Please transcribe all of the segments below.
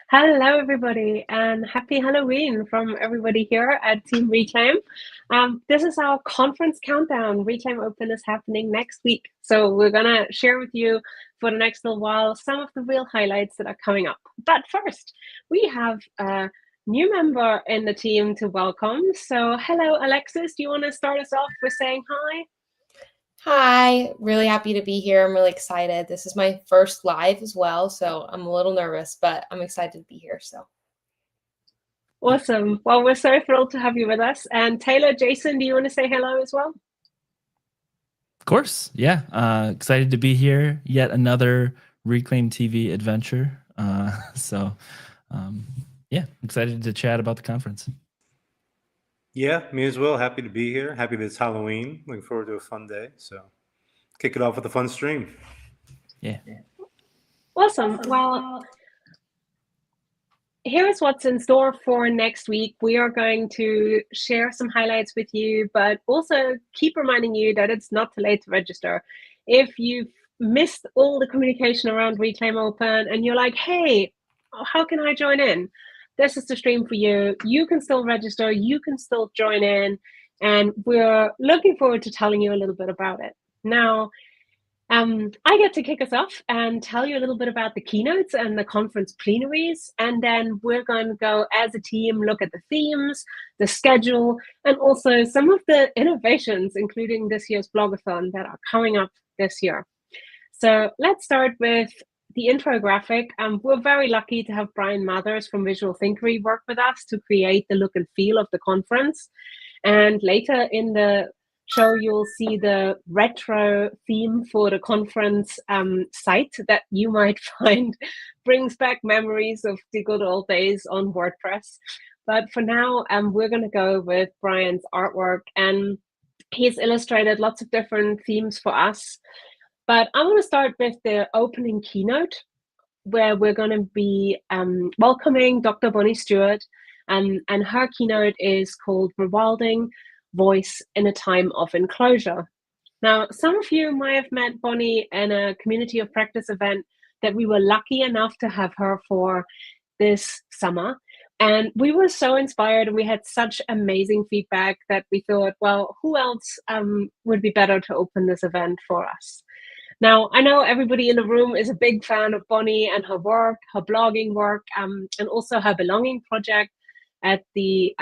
Hello, everybody, and happy Halloween from everybody here at Team Reclaim. This is our conference countdown. Reclaim Open is happening next week. So we're going to share with you for the next little while some of the real highlights that are coming up. But first, we have a new member in the team to welcome. So hello, Alexis. Do you want to start us off with saying hi? Hi, really happy to be here. I'm really excited. This is my first live as well, so I'm a little nervous, but I'm excited to be here. Awesome. Well, we're so thrilled to have you with us. And Taylor, Jason, do you want to say hello as well? Of course, yeah. Excited to be here. Yet another Reclaim TV adventure. Yeah, excited to chat about the conference. Yeah, me as well. Happy to be here. Happy that it's Halloween. Looking forward to a fun day. So kick it off with a fun stream. Yeah. Awesome. Well, here's what's in store for next week. We are going to share some highlights with you, but also keep reminding you that it's not too late to register. If you've missed all the communication around Reclaim Open and you're like, hey, how can I join in? This is the stream for you. You can still register, you can still join in, and we're looking forward to telling you a little bit about it. Now, I get to kick us off and tell you a little bit about the keynotes and the conference plenaries, and then we're going to go as a team, look at the themes, the schedule, and also some of the innovations, including this year's blogathon that are coming up this year. So let's start with the intro graphic. We're very lucky to have Brian Mathers from Visual Thinkery work with us to create the look and feel of the conference. And later in the show, you'll see the retro theme for the conference site that you might find brings back memories of the good old days on WordPress. But for now, we're going to go with Brian's artwork, and he's illustrated lots of different themes for us. But I want to start with the opening keynote, where we're going to be welcoming Dr. Bonnie Stewart, and her keynote is called Rewilding, Voice in a Time of Enclosure. Now, some of you might have met Bonnie in a community of practice event that we were lucky enough to have her for this summer. And we were so inspired, and we had such amazing feedback that we thought, well, who else would be better to open this event for us? Now, I know everybody in the room is a big fan of Bonnie and her work, her blogging work, and also her belonging project at the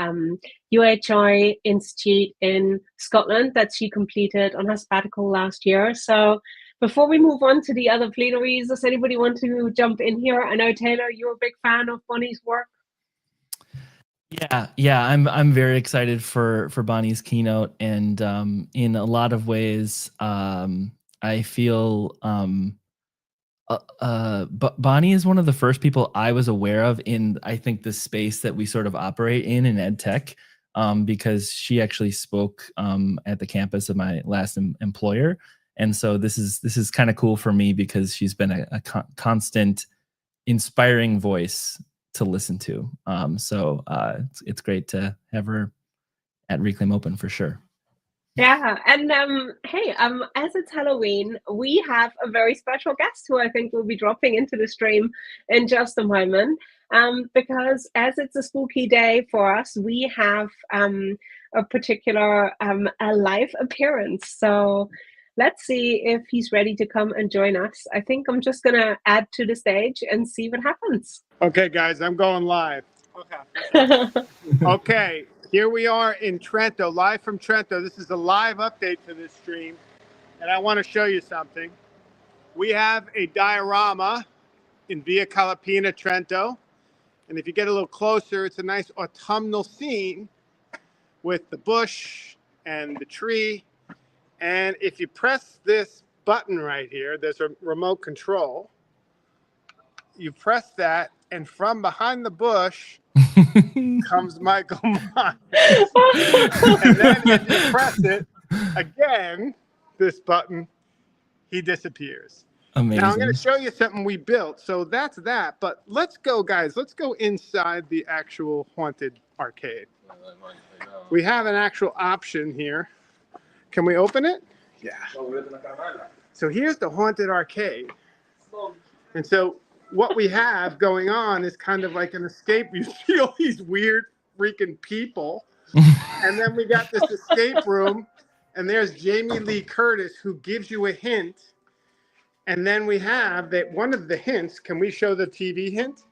UHI Institute in Scotland that she completed on her sabbatical last year. So before we move on to the other plenaries, does anybody want to jump in here? I know, Taylor, you're a big fan of Bonnie's work. Yeah, I'm very excited for Bonnie's keynote, and in a lot of ways, I feel Bonnie is one of the first people I was aware of in, I think, the space that we sort of operate in ed tech, because she actually spoke at the campus of my last employer, and so this is kind of cool for me because she's been a constant, inspiring voice to listen to. So it's great to have her at Reclaim Open for sure. Yeah, and hey, as it's Halloween, we have a very special guest who I think will be dropping into the stream in just a moment. Because as it's a spooky day for us, we have a particular a live appearance. So let's see if he's ready to come and join us. I think I'm just gonna add to the stage and see what happens. Okay, guys, I'm going live. Okay. Okay. Here we are in Trento, live from Trento. This is a live update to this stream, and I want to show you something. We have a diorama in Via Calapina, Trento, and if you get a little closer, it's a nice autumnal scene with the bush and the tree, and if you press this button right here, there's a remote control. You press that, and from behind the bush comes Michael Myers. And then if you press it again, this button, he disappears. Amazing. Now I'm going to show you something we built. So that's that. But let's go, guys. Let's go inside the actual haunted arcade. We have an actual option here. Can we open it? Yeah. So here's the haunted arcade. And so what we have going on is kind of like an escape. You see all these weird freaking people. And then we got this escape room, and there's Jamie Lee Curtis, who gives you a hint. And then we have that one of the hints. Can we show the TV hint?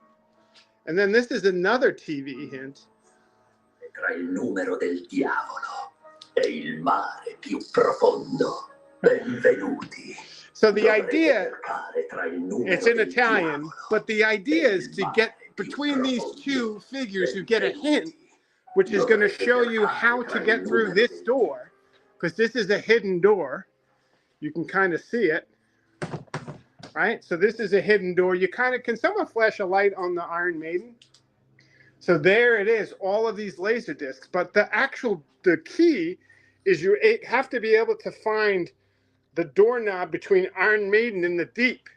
And then this is another TV hint. Tra il numero del diavolo e il mare più profondo. Benvenuti. So the idea, it's in Italian, but the idea is to get between these two figures, you get a hint, which is going to show you how to get through this door, because this is a hidden door. You can kind of see it, right? So this is a hidden door. You kind of, can someone flash a light on the Iron Maiden? So there it is, all of these laser discs. But the key is you have to be able to find the doorknob between Iron Maiden and the Deep.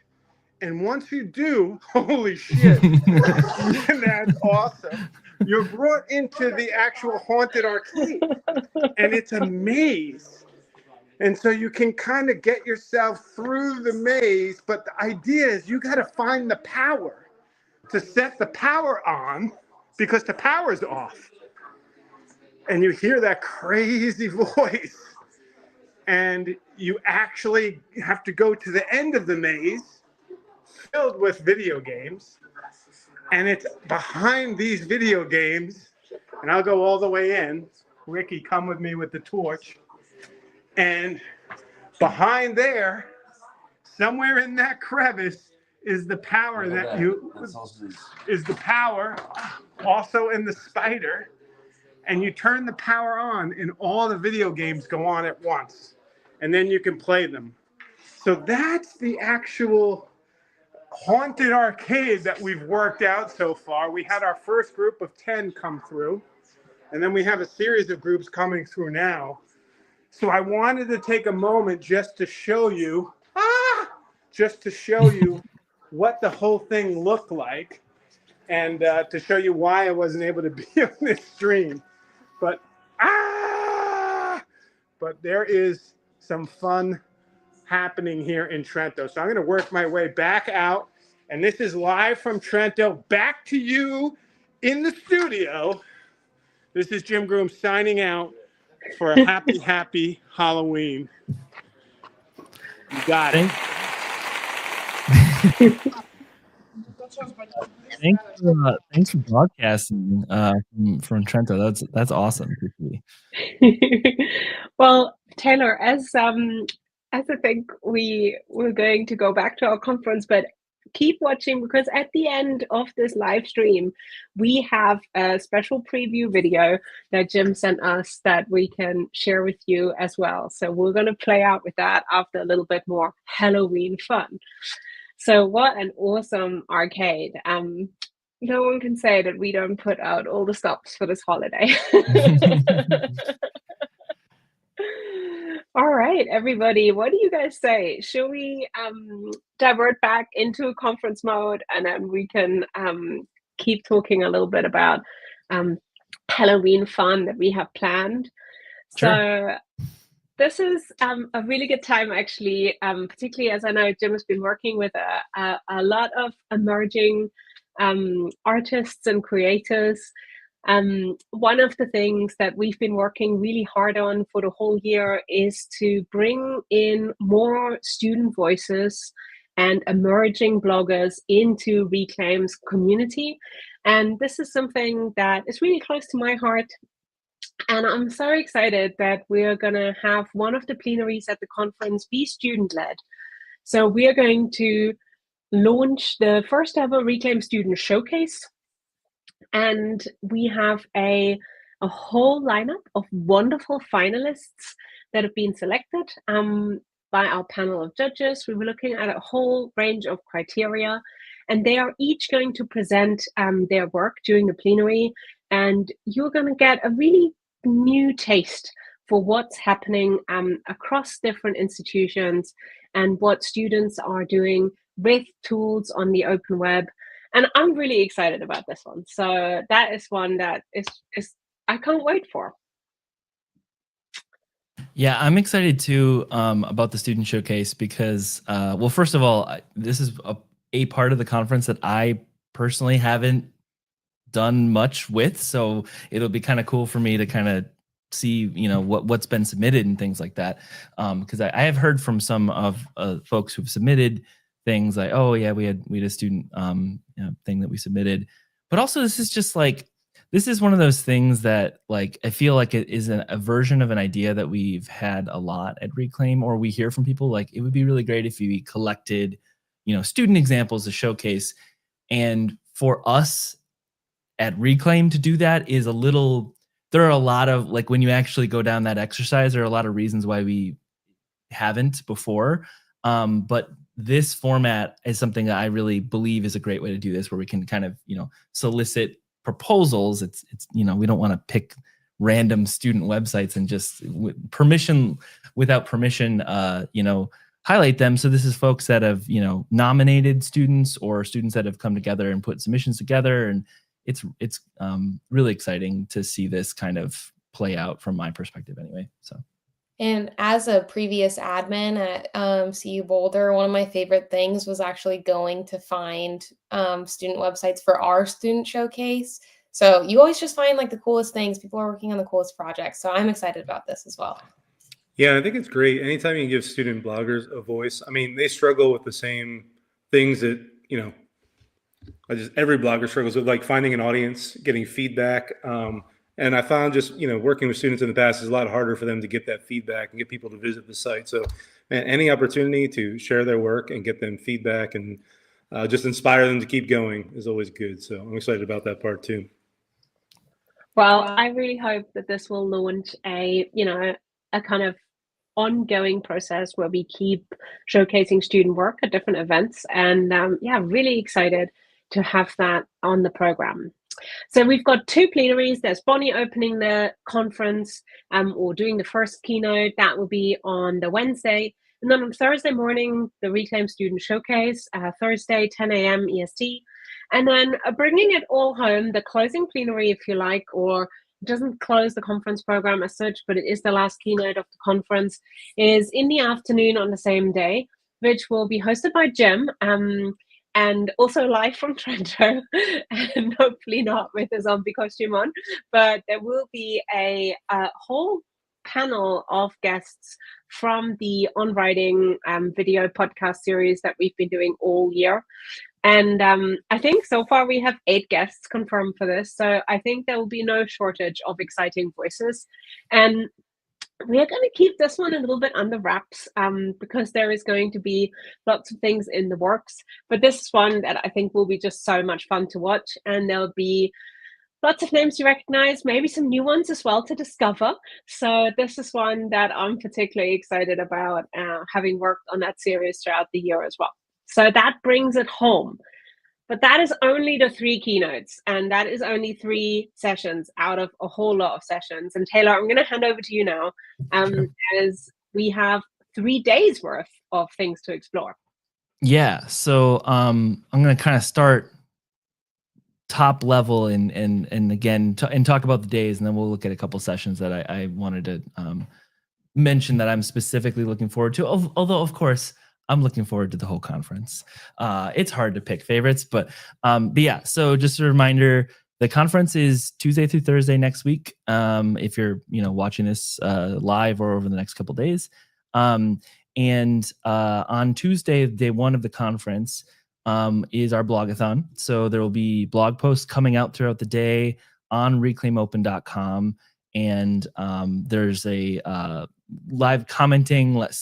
And once you do, holy shit, that's awesome. You're brought into the actual haunted arcade, and it's a maze. And so you can kind of get yourself through the maze, but the idea is you got to find the power to set the power on, because the power's off. And you hear that crazy voice, and you actually have to go to the end of the maze filled with video games. And it's behind these video games, and I'll go all the way in. Ricky, come with me with the torch. And behind there, somewhere in that crevice, is the power that you, is the power also in the spider. And you turn the power on, and all the video games go on at once. And then you can play them. So that's the actual haunted arcade that we've worked out so far. We had our first group of 10 come through, and then we have a series of groups coming through now. So I wanted to take a moment just to show you, what the whole thing looked like, and to show you why I wasn't able to be on this stream. But there is some fun happening here in Trento. So I'm going to work my way back out, and this is live from Trento. Back to you in the studio. This is Jim Groom signing out for a happy Halloween. You got it. Thanks for broadcasting from Trento. That's awesome to see. Well, Taylor, as I think we're going to go back to our conference, but keep watching, because at the end of this live stream, we have a special preview video that Jim sent us that we can share with you as well. So we're going to play out with that after a little bit more Halloween fun. So what an awesome arcade. No one can say that we don't put out all the stops for this holiday. All right, everybody, what do you guys say? Should we divert back into conference mode, and then we can keep talking a little bit about Halloween fun that we have planned? Sure. So this is a really good time, actually, particularly as I know Jim has been working with a lot of emerging artists and creators. One of the things that we've been working really hard on for the whole year is to bring in more student voices and emerging bloggers into Reclaim's community. And this is something that is really close to my heart. And I'm so excited that we're going to have one of the plenaries at the conference be student-led. So we are going to launch the first ever Reclaim Student Showcase. And we have a whole lineup of wonderful finalists that have been selected by our panel of judges. We were looking at a whole range of criteria, and they are each going to present their work during the plenary. And you're going to get a really new taste for what's happening across different institutions and what students are doing with tools on the open web. And I'm really excited about this one. So that is one that is I can't wait for. Yeah, I'm excited too about the student showcase because, well, first of all, this is a part of the conference that I personally haven't done much with. So it'll be kind of cool for me to kind of see, you know, what's been submitted and things like that. Because I have heard from some of folks who've submitted things like, oh yeah, we had a student thing that we submitted. But also this is just like, this is one of those things that like, I feel like it is a version of an idea that we've had a lot at Reclaim, or we hear from people. Like, it would be really great if we collected, you know, student examples to showcase. And for us at Reclaim to do that is a little, there are a lot of, like, when you actually go down that exercise, there are a lot of reasons why we haven't before. But this format is something that I really believe is a great way to do this, where we can kind of, you know, solicit proposals. It's you know, we don't want to pick random student websites and just without permission, you know, highlight them. So this is folks that have, you know, nominated students or students that have come together and put submissions together. And it's really exciting to see this kind of play out from my perspective anyway. So. And as a previous admin at CU Boulder, one of my favorite things was actually going to find student websites for our student showcase. So you always just find like the coolest things. People are working on the coolest projects. So I'm excited about this as well. Yeah, I think it's great. Anytime you can give student bloggers a voice, I mean, they struggle with the same things that, you know, every blogger struggles with, like finding an audience, getting feedback. And I found just, you know, working with students in the past is a lot harder for them to get that feedback and get people to visit the site. So, man, any opportunity to share their work and get them feedback and just inspire them to keep going is always good. So I'm excited about that part too. Well, I really hope that this will launch a kind of ongoing process where we keep showcasing student work at different events. And really excited to have that on the program. So we've got 2 plenaries. There's Bonnie opening the conference or doing the first keynote. That will be on the Wednesday. And then on Thursday morning, the Reclaim Student Showcase, Thursday, 10 a.m. EST. And then bringing it all home, the closing plenary, if you like, or it doesn't close the conference program as such, but it is the last keynote of the conference, is in the afternoon on the same day, which will be hosted by Jim. And also live from Trento, and hopefully not with a zombie costume on, but there will be a whole panel of guests from the On Writing video podcast series that we've been doing all year. And I think so far we have 8 guests confirmed for this. So I think there will be no shortage of exciting voices. And we are going to keep this one a little bit under wraps because there is going to be lots of things in the works. But this is one that I think will be just so much fun to watch. And there'll be lots of names to recognize, maybe some new ones as well to discover. So this is one that I'm particularly excited about, having worked on that series throughout the year as well. So that brings it home. But that is only the 3 keynotes, and that is only 3 sessions out of a whole lot of sessions. And Taylor, I'm going to hand over to you now, as we have 3 days worth of things to explore. Yeah, so I'm going to kind of start top level and again and talk about the days, and then we'll look at a couple sessions that I wanted to mention that I'm specifically looking forward to. Although, of course, I'm looking forward to the whole conference. It's hard to pick favorites, but yeah, so just a reminder, the conference is Tuesday through Thursday next week. If you're, you know, watching this live or over the next couple days. And on Tuesday, day 1 of the conference is our blogathon. So there will be blog posts coming out throughout the day on reclaimopen.com. And there's a live commenting /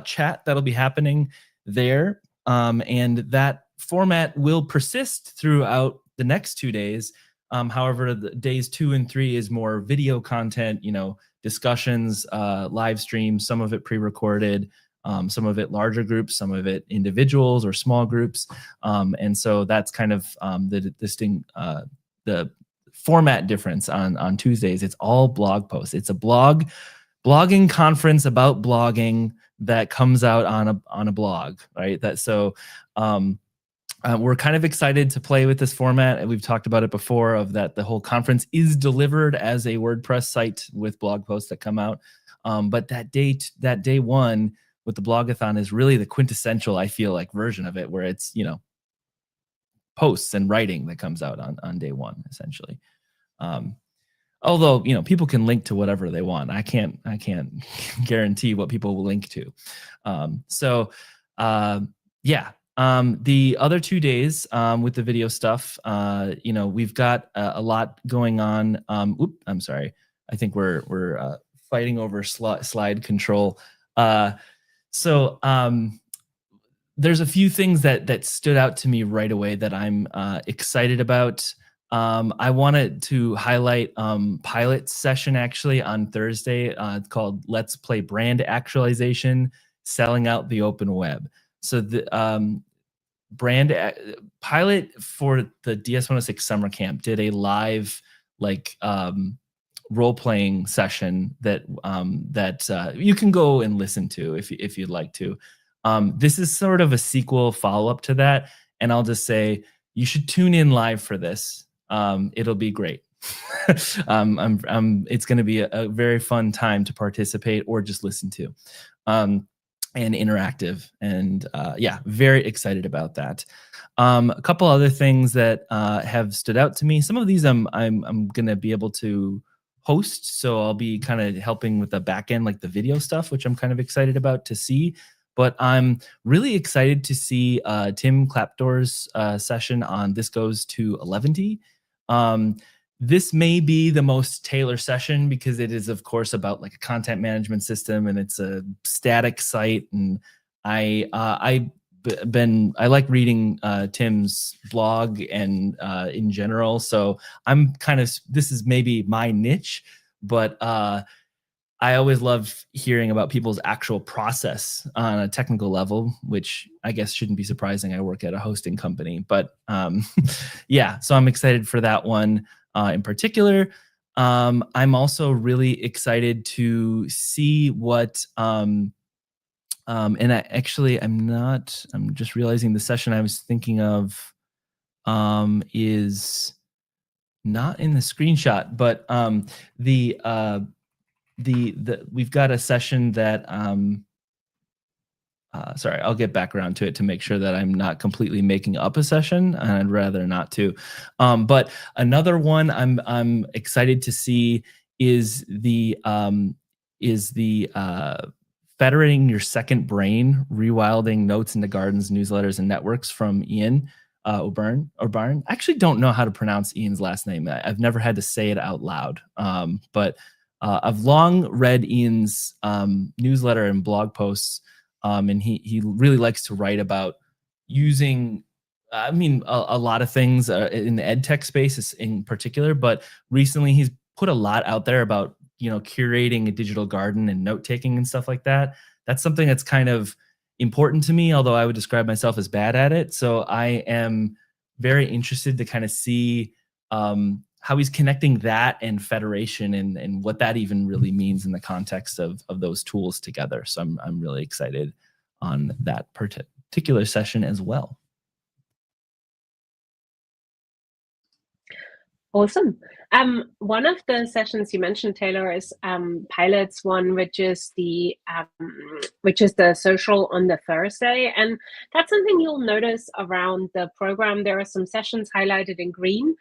chat that'll be happening there. And that format will persist throughout the next 2 days. However, the days 2 and 3 is more video content, you know, discussions, live streams, some of it pre-recorded, some of it larger groups, some of it individuals or small groups. And so that's kind of the format difference on Tuesdays. It's all blog posts. It's a blogging conference about blogging that comes out on a blog, right? We're kind of excited to play with this format, and we've talked about it before, of that the whole conference is delivered as a WordPress site with blog posts that come out. But that day 1, with the blogathon is really the quintessential, I feel like, version of it, where it's, you know, posts and writing that comes out on day one, essentially. Although, you know, people can link to whatever they want. I can't guarantee what people will link to. The other 2 days with the video stuff, you know, we've got a lot going on. I'm sorry. I think we're fighting over slide control. There's a few things that stood out to me right away that I'm excited about. I wanted to highlight pilot session actually on Thursday called Let's Play Brand Actualization, Selling Out the Open Web. So the pilot for the DS-106 summer camp did a live role-playing session that you can go and listen to if you'd like to. This is sort of a sequel follow-up to that, and I'll just say you should tune in live for this. It'll be great. It's going to be a very fun time to participate or just listen to, and interactive. And very excited about that. A couple other things that have stood out to me. Some of these I'm going to be able to host, so I'll be kind of helping with the back end, like the video stuff, which I'm kind of excited about to see. But I'm really excited to see Tim Clapdoor's session on This Goes to 11T. This may be the most Taylor session because it is, of course, about like a content management system, and it's a static site. And I like reading Tim's blog and in general. So I'm this is maybe my niche, but I always love hearing about people's actual process on a technical level, which I guess shouldn't be surprising. I work at a hosting company, but so I'm excited for that one in particular. I'm also really excited to see what, I'm just realizing the session I was thinking of is not in the screenshot, but we've got a session that sorry, I'll get back around to it to make sure that I'm not completely making up a session, and I'd rather not to. But another one I'm excited to see is the Federating Your Second Brain, Rewilding Notes into Gardens, Newsletters, and Networks from Ian O'Byrne. I actually don't know how to pronounce Ian's last name. I've never had to say it out loud, but I've long read Ian's newsletter and blog posts, and he really likes to write about using, a lot of things in the ed tech space in particular, but recently he's put a lot out there about, curating a digital garden and note-taking and stuff like that. That's something that's kind of important to me, although I would describe myself as bad at it. So I am very interested to kind of see how he's connecting that and federation and what that even really means in the context of those tools together. So I'm really excited on that particular session as well. Awesome. One of the sessions you mentioned, Taylor, is Pilot's one, which is the social on the Thursday, and that's something you'll notice around the program. There are some sessions highlighted in green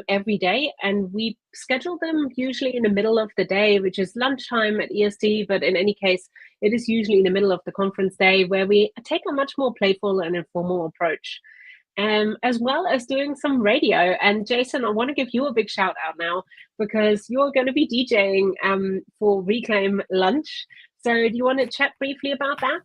every day, and we schedule them usually in the middle of the day, which is lunchtime at EST. But in any case, it is usually in the middle of the conference day, where we take a much more playful and informal approach. As well as doing some radio. And Jason, I want to give you a big shout out now, because you're going to be DJing for Reclaim Lunch. So do you want to chat briefly about that?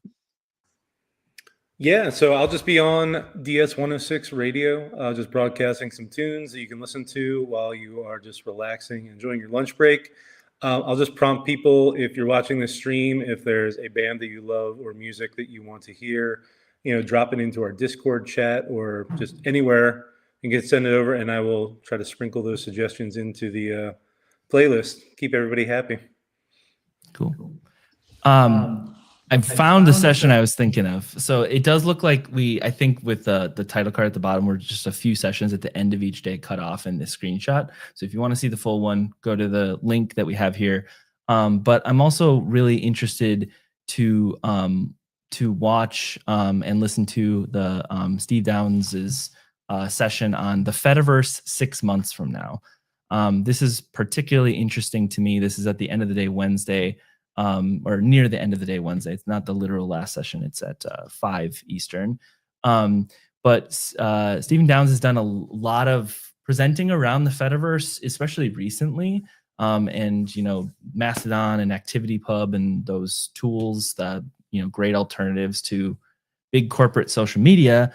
Yeah, so I'll just be on DS-106 radio, just broadcasting some tunes that you can listen to while you are just relaxing, enjoying your lunch break. I'll just prompt people, if you're watching this stream, if there's a band that you love or music that you want to hear, drop it into our Discord chat or just anywhere and send it over, and I will try to sprinkle those suggestions into the playlist. Keep everybody happy. Cool. I found the session I was thinking of. So it does look like I think with the title card at the bottom, we're just a few sessions at the end of each day cut off in the screenshot. So if you want to see the full one, go to the link that we have here. But I'm also really interested to to watch and listen to the Steve Downes's session on the Fediverse 6 months from now. This is particularly interesting to me. This is at the end of the day Wednesday, or near the end of the day Wednesday. It's not the literal last session. It's at 5 Eastern. But Stephen Downes has done a lot of presenting around the Fediverse, especially recently. And, you know, Mastodon and ActivityPub and those tools that, you know, great alternatives to big corporate social media.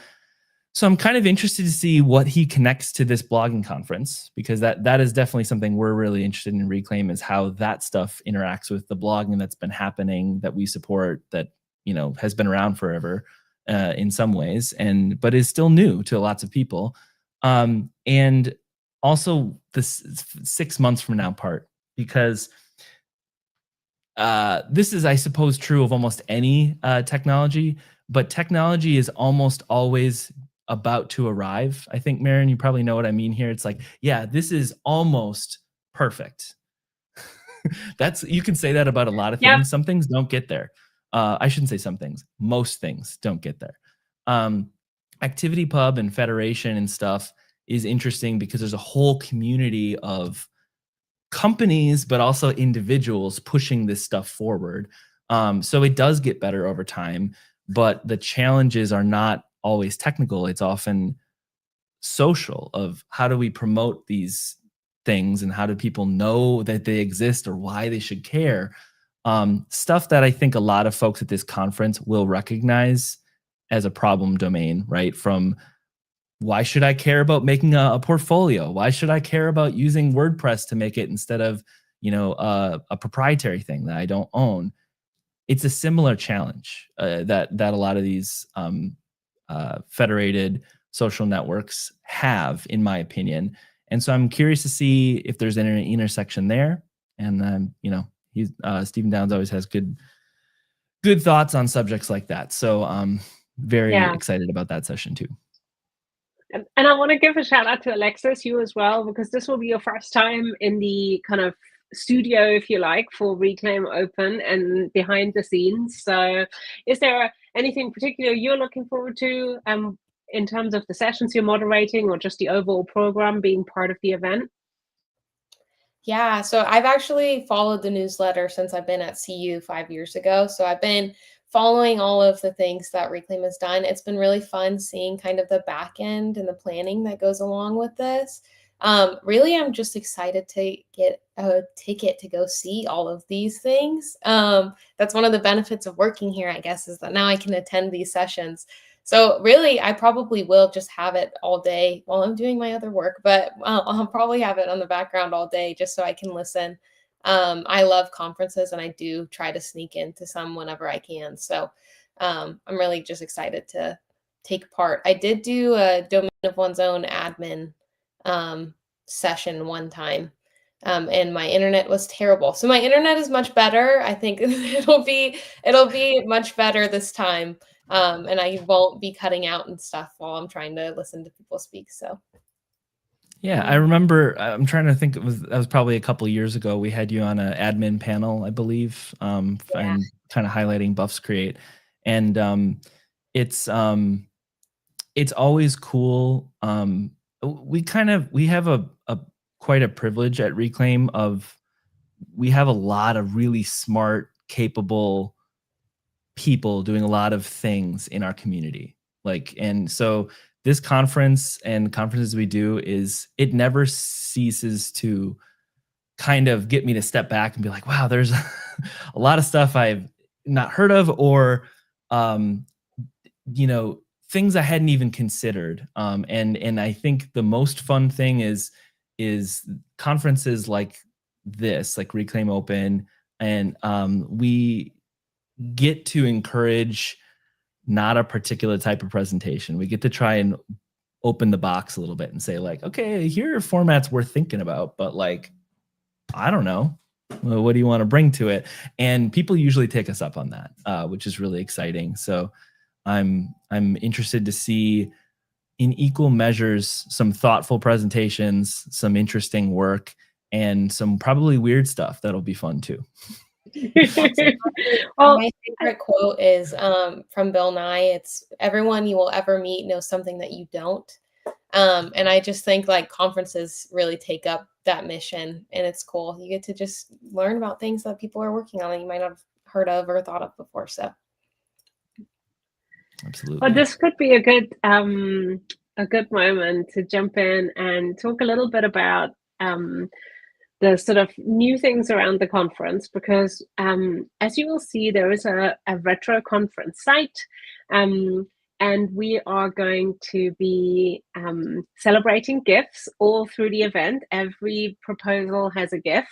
So I'm kind of interested to see what he connects to this blogging conference, because that is definitely something we're really interested in Reclaim, is how that stuff interacts with the blogging that's been happening, that we support, that, you know, has been around forever in some ways, but is still new to lots of people. And also this 6 months from now part, because this is, I suppose, true of almost any technology, but technology is almost always about to arrive. I think, Maren, you probably know what I mean here. It's like, yeah, this is almost perfect. You can say that about a lot of things. Yep. Some things don't get there. I shouldn't say some things. Most things don't get there. ActivityPub and Federation and stuff is interesting because there's a whole community of companies, but also individuals pushing this stuff forward. So it does get better over time, but the challenges are not always technical. It's often social, of how do we promote these things and how do people know that they exist or why they should care. Stuff that I think a lot of folks at this conference will recognize as a problem domain, right? From why should I care about making a portfolio? Why should I care about using WordPress to make it instead of, you know, a proprietary thing that I don't own? It's a similar challenge that a lot of these federated social networks have, in my opinion. And so I'm curious to see if there's an intersection there. And you know, Stephen Downes always has good thoughts on subjects like that. So I'm very excited about that session too. And I want to give a shout out to Alexis, you as well, because this will be your first time in the kind of studio, if you like, for Reclaim Open and behind the scenes. So is there anything particular you're looking forward to in terms of the sessions you're moderating, or just the overall program being part of the event? Yeah, so I've actually followed the newsletter since I've been at CU 5 years ago. So I've been following all of the things that Reclaim has done. It's been really fun seeing kind of the back end and the planning that goes along with this. Really, I'm just excited to get a ticket to go see all of these things. That's one of the benefits of working here, I guess, is that now I can attend these sessions. So really, I probably will just have it all day while I'm doing my other work, but I'll probably have it on the background all day just so I can listen. I love conferences, and I do try to sneak into some whenever I can. So I'm really just excited to take part. I did do a domain of one's own admin session one time, and my internet was terrible. So my internet is much better. I think it'll be much better this time. And I won't be cutting out and stuff while I'm trying to listen to people speak. So yeah, I remember, I'm trying to think, that was probably a couple of years ago. We had you on an admin panel, I believe, and kind of highlighting Buffs Create. And it's always cool. We have a quite a privilege at Reclaim of, we have a lot of really smart, capable people doing a lot of things in our community. And so this conference and conferences we do, it never ceases to kind of get me to step back and be like, wow, there's a lot of stuff I've not heard of, or, you know, things I hadn't even considered. And I think the most fun thing is conferences like this, like Reclaim Open, and we get to encourage not a particular type of presentation. We get to try and open the box a little bit and say, like, okay, here are formats we're thinking about, but like, I don't know, well, what do you want to bring to it? And people usually take us up on that, which is really exciting. So I'm interested to see, in equal measures, some thoughtful presentations, some interesting work, and some probably weird stuff that'll be fun too. Well, My favorite quote is from Bill Nye. It's everyone you will ever meet knows something that you don't. And I just think like conferences really take up that mission, and it's cool. You get to just learn about things that people are working on that you might not have heard of or thought of before. So Absolutely. well, this could be a good moment to jump in and talk a little bit about the sort of new things around the conference, because as you will see, there is a retro conference site, and we are going to be celebrating GIFs all through the event. Every proposal has a GIF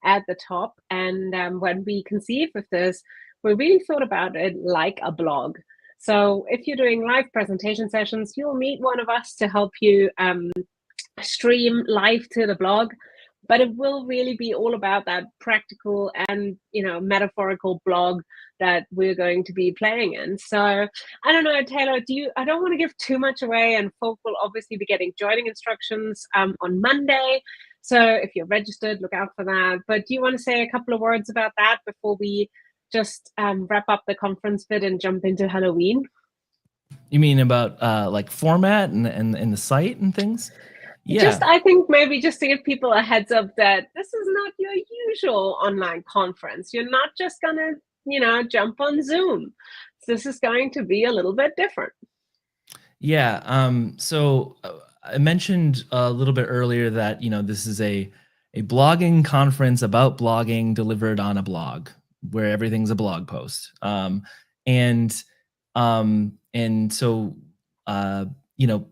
at the top, and when we conceived of this, we really thought about it like a blog. So if you're doing live presentation sessions, you'll meet one of us to help you stream live to the blog, but it will really be all about that practical and metaphorical blog that we're going to be playing in. So I don't know, Taylor, I don't want to give too much away, and folk will obviously be getting joining instructions on Monday. So if you're registered, look out for that. But do you want to say a couple of words about that before we just wrap up the conference bit and jump into Halloween? You mean about like format and the site and things? Yeah. I think maybe just to give people a heads up that this is not your usual online conference. You're not just gonna, jump on Zoom. This is going to be a little bit different. Yeah. So I mentioned a little bit earlier that this is a blogging conference about blogging delivered on a blog, where everything's a blog post. And so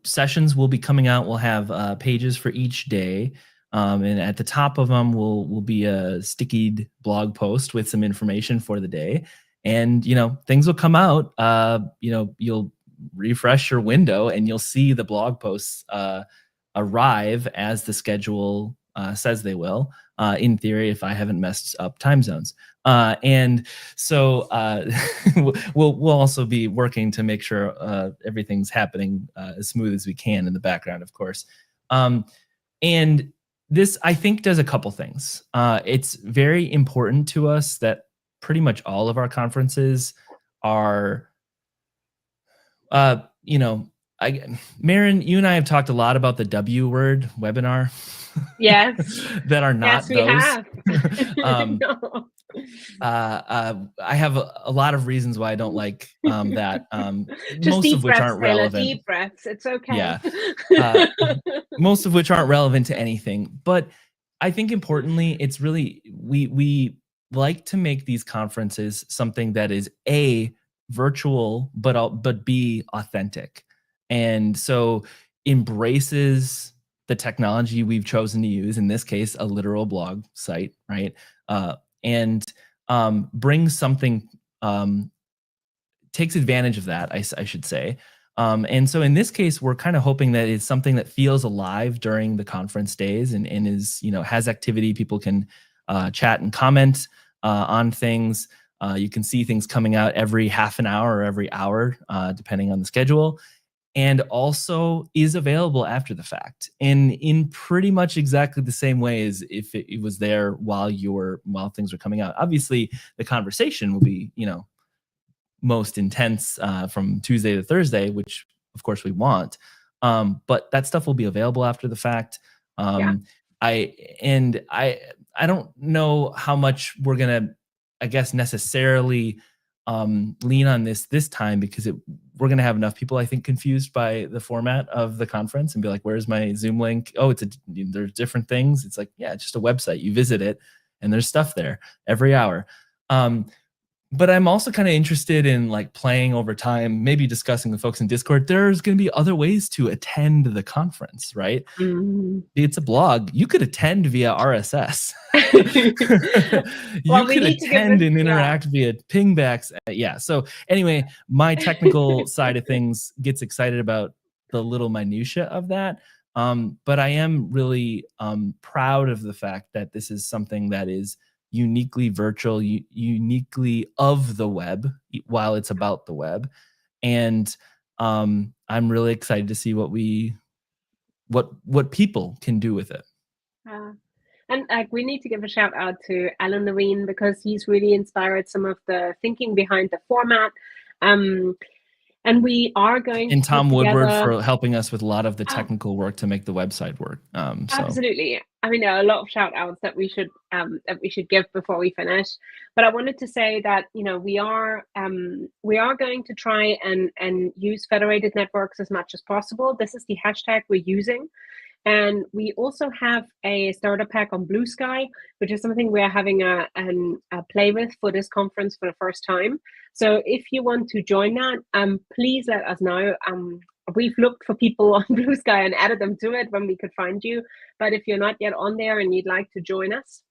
sessions will be coming out. We'll have pages for each day. And at the top of them will be a stickied blog post with some information for the day. And, things will come out, you'll refresh your window and you'll see the blog posts arrive as the schedule says they will, in theory, if I haven't messed up time zones. And so we'll also be working to make sure everything's happening as smooth as we can in the background, of course. And this, I think, does a couple things. It's very important to us that pretty much all of our conferences are, Maren, you and I have talked a lot about the W word, webinar. Yes. That are not yes, we those. have. No. I have a lot of reasons why I don't like that. Just most deep of which breaths, aren't Taylor, relevant. Deep breaths. It's okay. Yeah. Most of which aren't relevant to anything. But I think importantly, it's really we like to make these conferences something that is A, virtual, but B, authentic. And so embraces the technology we've chosen to use, in this case, a literal blog site, right? And brings something, takes advantage of that, I should say. And so in this case, we're kind of hoping that it's something that feels alive during the conference days and is, has activity. People can chat and comment on things. You can see things coming out every half an hour or every hour, depending on the schedule, and also is available after the fact, and in pretty much exactly the same way as if it was there while things were coming out. Obviously, the conversation will be, most intense from Tuesday to Thursday, which of course we want. But that stuff will be available after the fact. Yeah. I don't know how much we're gonna, I guess, necessarily lean on this time, because we're going to have enough people, I think, confused by the format of the conference and be like, where's my Zoom link? Oh, there's different things. It's like, yeah, it's just a website. You visit it and there's stuff there every hour. But I'm also kind of interested in like playing over time, maybe discussing with folks in Discord. There's going to be other ways to attend the conference, right? Mm. It's a blog. You could attend via RSS. Well, you could attend and interact via pingbacks. Yeah. So anyway, my technical side of things gets excited about the little minutia of that. But I am really proud of the fact that this is something that is uniquely virtual, uniquely of the web, while it's about the web. And I'm really excited to see what people can do with it. And we need to give a shout out to Alan Levine, because he's really inspired some of the thinking behind the format. And we are going And to Tom put Woodward together... for helping us with a lot of the technical work to make the website work. Absolutely. I mean, there are a lot of shout outs that we should give before we finish. But I wanted to say that, you know, we are going to try and use federated networks as much as possible. This is the hashtag we're using. And we also have a starter pack on Blue Sky, which is something we're having a play with for this conference for the first time. So if you want to join that, please let us know. We've looked for people on Blue Sky and added them to it when we could find you. But if you're not yet on there and you'd like to join us,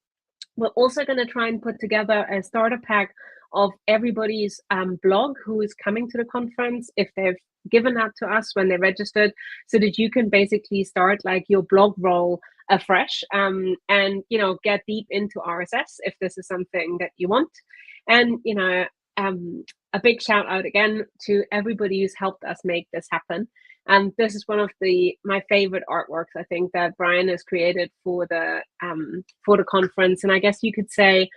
we're also going to try and put together a starter pack of everybody's blog who is coming to the conference, if they've given that to us when they registered, so that you can basically start like your blog roll afresh, and, you know, get deep into RSS if this is something that you want. And, you know, a big shout out again to everybody who's helped us make this happen. And this is one of my favorite artworks, I think, that Brian has created for the conference. And I guess you could say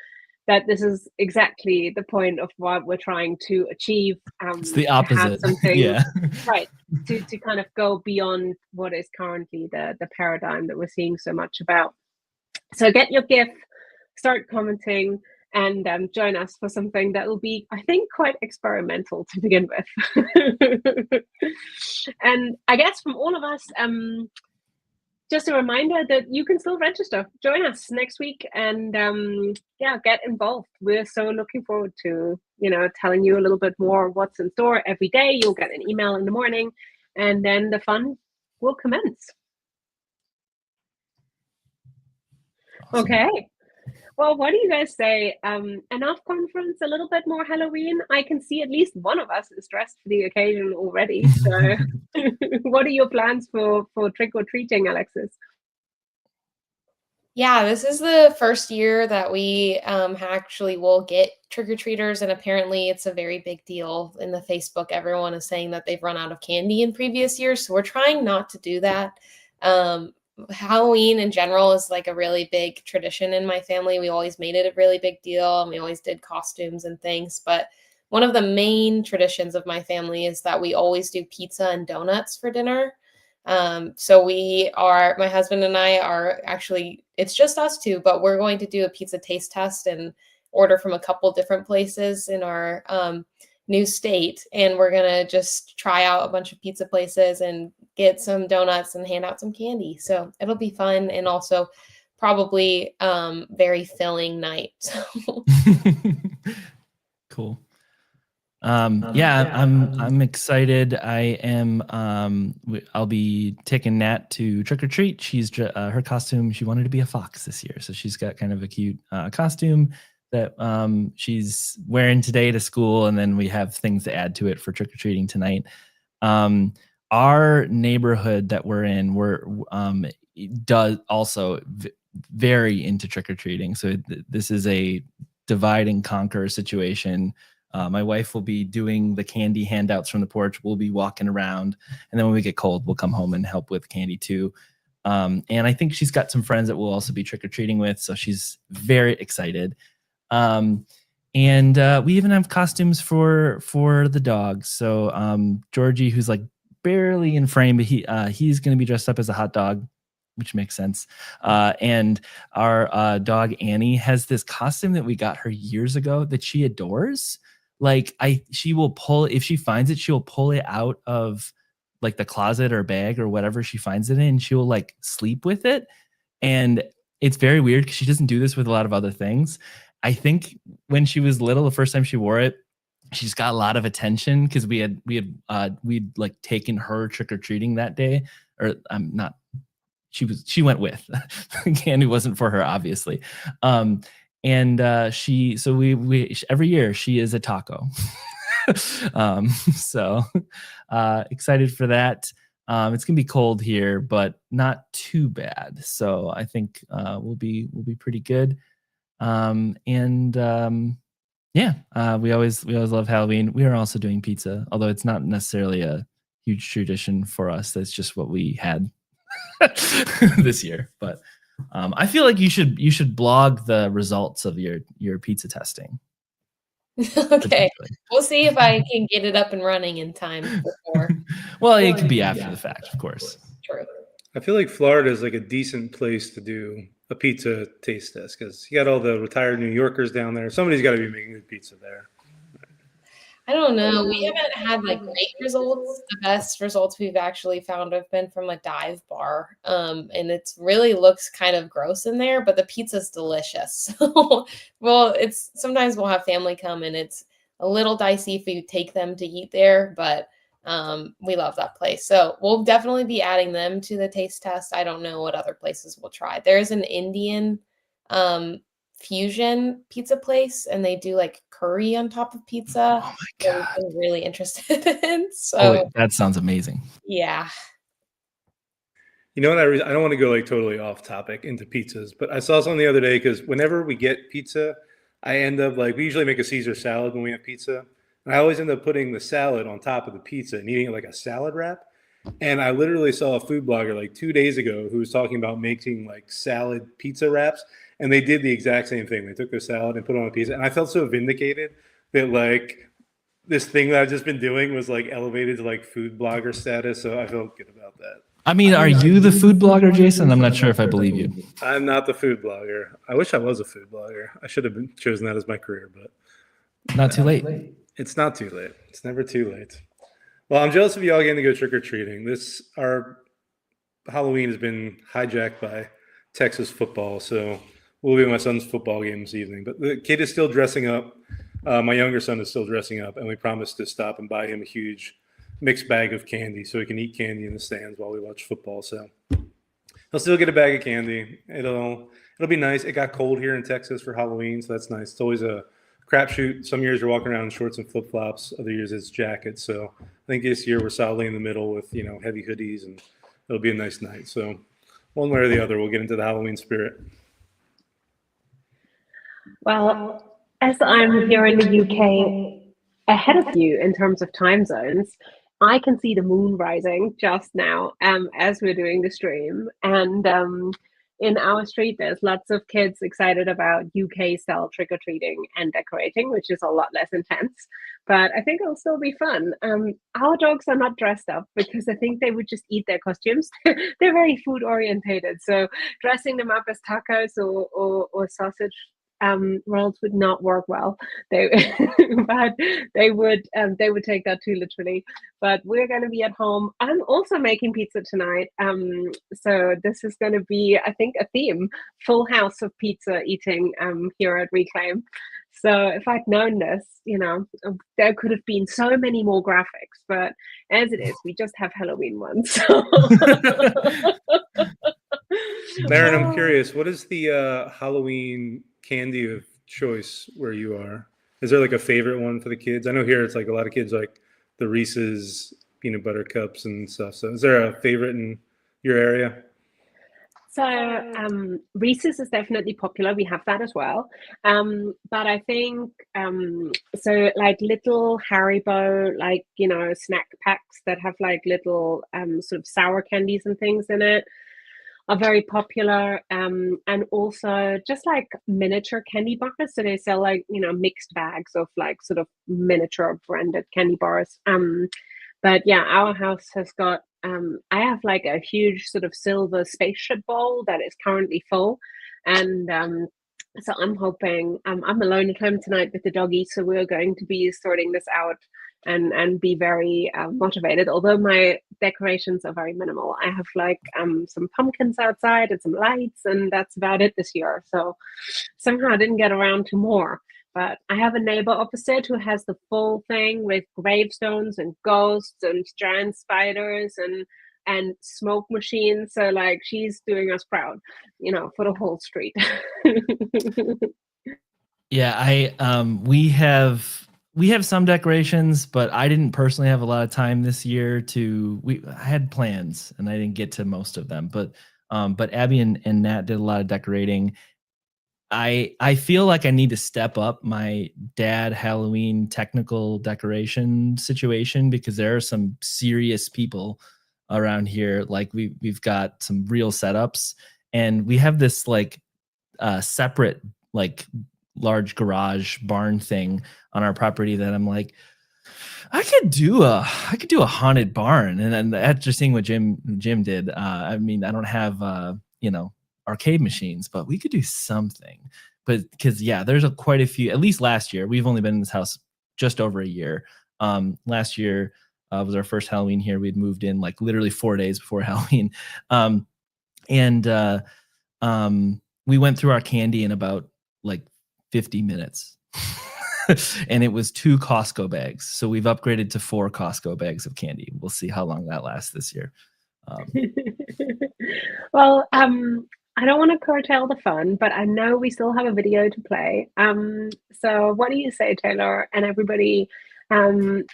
that this is exactly the point of what we're trying to achieve. It's the opposite. Something, yeah. Right. To kind of go beyond what is currently the paradigm that we're seeing so much about. So get your gift, start commenting, and join us for something that will be, I think, quite experimental to begin with. And I guess from all of us, just a reminder that you can still register. Join us next week and get involved. We're so looking forward to, you know, telling you a little bit more what's in store every day. You'll get an email in the morning, and then the fun will commence. Awesome. Okay. Well, what do you guys say? Enough conference, a little bit more Halloween. I can see at least one of us is dressed for the occasion already. So what are your plans for trick-or-treating, Alexis? Yeah, this is the first year that we actually will get trick-or-treaters, and apparently it's a very big deal in the Facebook. Everyone is saying that they've run out of candy in previous years, so we're trying not to do that. Halloween in general is like a really big tradition in my family. We always made it a really big deal, and we always did costumes and things. But one of the main traditions of my family is that we always do pizza and donuts for dinner. So my husband and I are actually, it's just us two, but we're going to do a pizza taste test and order from a couple different places in our new state. And we're going to just try out a bunch of pizza places and get some donuts and hand out some candy. So it'll be fun, and also probably very filling night. So. Cool. I'm excited. I'll be taking Nat to trick or treat. She's her costume. She wanted to be a fox this year, so she's got kind of a cute costume that she's wearing today to school, and then we have things to add to it for trick or treating tonight. Our neighborhood that we're in, does also very into trick or treating. So this is a divide and conquer situation. My wife will be doing the candy handouts from the porch. We'll be walking around, and then when we get cold, we'll come home and help with candy too. And I think she's got some friends that we'll also be trick-or-treating with, so she's very excited. And we even have costumes for the dogs. So Georgie, who's like barely in frame, but he's going to be dressed up as a hot dog, which makes sense. And our dog Annie has this costume that we got her years ago that she adores. Like she will pull, if she finds it, she'll pull it out of like the closet or bag or whatever she finds it in. She'll like sleep with it. And it's very weird because she doesn't do this with a lot of other things. I think when she was little, the first time she wore it, she's got a lot of attention because we'd like taken her trick-or-treating that day, or I'm not. She went with. Candy wasn't for her, obviously. We every year she is a taco. So excited for that. It's gonna be cold here, but not too bad. So I think we'll be pretty good. We always love Halloween. We are also doing pizza, although it's not necessarily a huge tradition for us. That's just what we had this year, but I feel like you should blog the results of your pizza testing. Okay, we'll see if I can get it up and running in time before. Well, it could be after the fact, of course. True. I feel like Florida is like a decent place to do a pizza taste test because you got all the retired New Yorkers down there. Somebody's got to be making good pizza there. I don't know. We haven't had like great results. The best results we've actually found have been from a dive bar. And it's really looks kind of gross in there, but the pizza's delicious. So, well, it's sometimes we'll have family come and it's a little dicey if we take them to eat there, but we love that place. So we'll definitely be adding them to the taste test. I don't know what other places we'll try. There's an Indian fusion pizza place and they do like curry on top of pizza. Oh my God. I'm really interested in. So that sounds amazing. Yeah. You know what? I don't want to go like totally off topic into pizzas, but I saw something the other day because whenever we get pizza, I end up like we usually make a Caesar salad when we have pizza. And I always end up putting the salad on top of the pizza and eating it like a salad wrap. And I literally saw a food blogger like 2 days ago who was talking about making like salad pizza wraps. And they did the exact same thing. They took their salad and put it on a pizza. And I felt so vindicated that like this thing that I've just been doing was like elevated to like food blogger status. So I felt good about that. I mean, are you the food blogger, Jason? I'm not sure if I believe you. I'm not the food blogger. I wish I was a food blogger. I should have chosen that as my career, but not too late. It's not too late. It's never too late. Well, I'm jealous of y'all getting to go trick-or-treating. Our Halloween has been hijacked by Texas football, so we'll be at my son's football game this evening. But the kid is still dressing up. My younger son is still dressing up, and we promised to stop and buy him a huge mixed bag of candy so he can eat candy in the stands while we watch football. So he'll still get a bag of candy. It'll be nice. It got cold here in Texas for Halloween, so that's nice. It's always a crapshoot. Some years you're walking around in shorts and flip-flops. Other years it's jackets. So I think this year we're solidly in the middle with, heavy hoodies, and it'll be a nice night. So one way or the other, we'll get into the Halloween spirit. Well, as I'm here in the UK, ahead of you in terms of time zones, I can see the moon rising just now as we're doing the stream. And in our street, there's lots of kids excited about UK-style trick-or-treating and decorating, which is a lot less intense. But I think it'll still be fun. Our dogs are not dressed up because I think they would just eat their costumes. They're very food-orientated. So dressing them up as tacos or sausage rolls would not work well. But they would take that too literally. But we're going to be at home. I'm also making pizza tonight. So this is going to be, I think, a theme: full house of pizza eating here at Reclaim. So if I'd known this, there could have been so many more graphics. But as it is, we just have Halloween ones. So. Maren, I'm curious, what is the Halloween candy of choice where you are? Is there like a favorite one for the kids? I know here it's like a lot of kids like the Reese's peanut butter cups and stuff. So is there a favorite in your area? So Reese's is definitely popular. We have that as well. But I think so like little Haribo, like, snack packs that have like little sort of sour candies and things in it are very popular. And also just like miniature candy bars. So they sell like, mixed bags of like sort of miniature branded candy bars. But yeah, our house has got, I have like a huge sort of silver spaceship bowl that is currently full. And so I'm hoping, I'm alone at home tonight with the doggy. So we're going to be sorting this out and be very motivated. Although my decorations are very minimal. I have like some pumpkins outside and some lights, and that's about it this year. So somehow I didn't get around to more. But I have a neighbor opposite who has the full thing with gravestones and ghosts and giant spiders and smoke machines. So like she's doing us proud, for the whole street. Yeah, we have some decorations, but I didn't personally have a lot of time this year I had plans and I didn't get to most of them. But Abby and Nat did a lot of decorating. I feel like I need to step up my dad Halloween technical decoration situation because there are some serious people around here. Like we've got some real setups, and we have this like separate like large garage barn thing on our property that I'm like, I could do a haunted barn. And then after seeing what Jim did, I mean, I don't have arcade machines, but we could do something. But because there's quite a few. At least last year, we've only been in this house just over a year. Last year was our first Halloween here. We'd moved in like literally 4 days before Halloween, and we went through our candy in about like 50 minutes. And it was 2 Costco bags. So we've upgraded to 4 Costco bags of candy. We'll see how long that lasts this year. Well, I don't want to curtail the fun, but I know we still have a video to play. So what do you say, Taylor and everybody?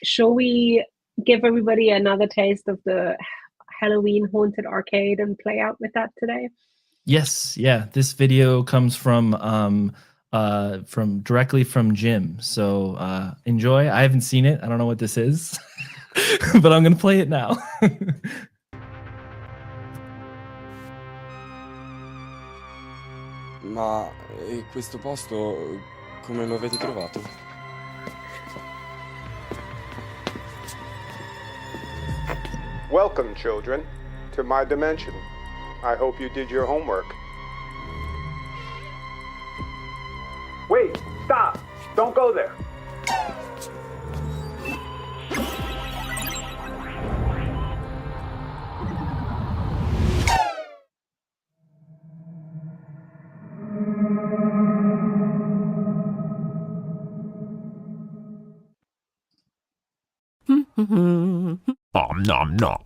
Shall we give everybody another taste of the Halloween haunted arcade and play out with that today? Yes, yeah. This video comes from directly from Jim. So enjoy. I haven't seen it. I don't know what this is, but I'm gonna play it now. Ma questo posto come lo avete trovato? Welcome, children, to my dimension. I hope you did your homework. Wait, stop! Don't go there! Nom nom nom.